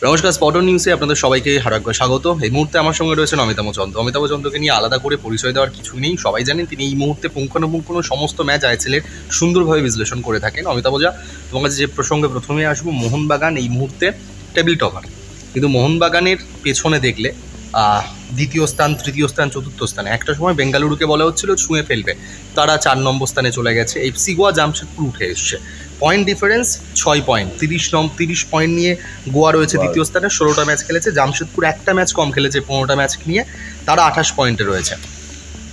নমস্কার, স্পটন নিউজে আপনাদের সবাইকে হারাকবার স্বাগত। এই মুহূর্তে আমার সঙ্গে রয়েছেন অমিতাভ চন্দ্র। অমিতাভ চন্দ্রকে নিয়ে আলাদা করে পরিচয় দেওয়ার কিছুই নেই, সবাই জানেন তিনি এই মুহূর্তে পুঙ্খানুপুঙ্খ সমস্ত ম্যাচ আইএসএলের সুন্দরভাবে বিশ্লেষণ করে থাকেন। অমিতাভ যা, তোমার কাছে যে প্রসঙ্গে প্রথমে আসবো, মোহনবাগান এই মুহূর্তে টেবিল টপার, কিন্তু মোহনবাগানের পেছনে দেখলে দ্বিতীয় স্থান, তৃতীয় স্থান, চতুর্থ স্থানে একটা সময় বেঙ্গালুরুকে বলা হচ্ছিল ছুঁয়ে ফেলবে, তারা 4 নম্বর স্থানে চলে গেছে। এফসি গোয়া, জামশেদপুর উঠে এসছে, পয়েন্ট ডিফারেন্স 6 পয়েন্ট, 30 পয়েন্ট নিয়ে গোয়া রয়েছে দ্বিতীয় স্থানে, 16টা ম্যাচ খেলেছে। জামশেদপুর একটা ম্যাচ কম খেলেছে, 15টা ম্যাচ নিয়ে তারা 28 পয়েন্টে রয়েছে।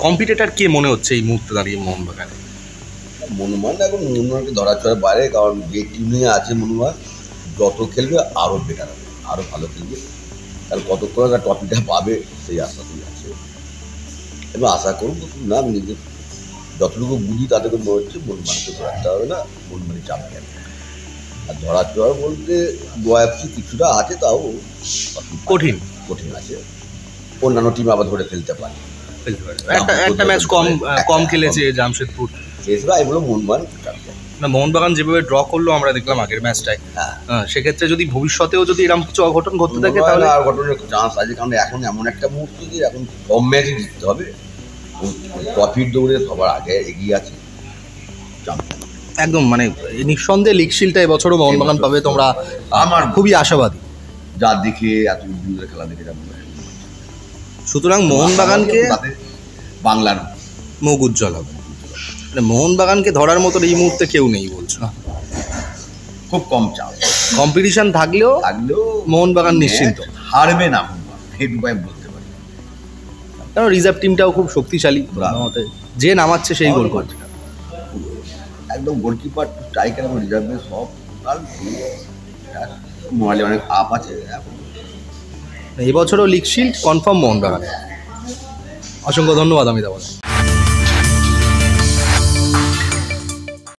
কম্পিটিটার কে মনে হচ্ছে এই মুহূর্তে দাঁড়িয়ে মোহনবাগানে? এখন মোহনবাগানকে ধরা ছোঁয়ার বাইরে, কারণ যে টিম নিয়ে আছে মোহনবাগান যত খেলবে আরও বেটার হবে, আরও ভালো খেলবে। কারণ কতক্ষণ ট্রফিটা পাবে সেই আশাতেই আছে, এবং আশা করবো না, আমি নিজে যতটুকু বুঝি তাতে তো মনে হচ্ছে মোহনবাগানকে ধরাতে হবে না, মোহনবাগান চ্যাম্পিয়ন। আর ধরা ছোঁয়ার বলতে গোয়া এফসি কিছুটা আছে, তাও কঠিন আছে। অন্যান্য টিম আবার ধরে ফেলতে পারে, একটা ম্যাচ কম খেলেছে জামশেদপুর। এছাড়া এগুলো মোহনবাগান চ্যাম্পিয়ন না, মোহনবাগান যেভাবে ড্র করলো আমরা দেখলাম আগের ম্যাচটায়, সেক্ষেত্রে যদি ভবিষ্যতেও যদি এরকম কিছু অঘটন ঘটতে থাকে তাহলে আর ঘটনের চান্স আছে। কারণ এখন এমন একটা মুহূর্ত যে এখন কম ম্যাচই জিততে হবে, ট্রফির দৌড়ে সবার আগে এগিয়ে আছে চ্যাম্পিয়ন। একদম, মানে নিঃসন্দেহে লিগ শিল্ডটা এবছরও মোহনবাগান পাবে, তোমরা আমার খুবই আশাবাদী যা দেখে, এত দিনের খেলা দেখে যাবো। সুতরাং মোহনবাগানকে বাংলার মুখ উজ্জ্বল হবে। মোহনবাগানকে ধরার মতো এই মুহূর্তে কেউ নেই বলছো না? খুব কম চান্স, কম্পিটিশন থাকলেও মোহনবাগান নিশ্চিন্ত হারবে না, হেডুপায় বলতে পারি। কারণ রিজার্ভ টিমটাও খুব শক্তিশালী, যে নামাচ্ছে সেই গোল করছে। একদম গোলকিপার, স্ট্রাইকার এবং রিজার্ভে সব মোবাইলে অনেক আপ আছে। এবছরও লিগ শিল্ড কনফার্ম মোহনবাগান। অসংখ্য ধন্যবাদ অমিতাভ।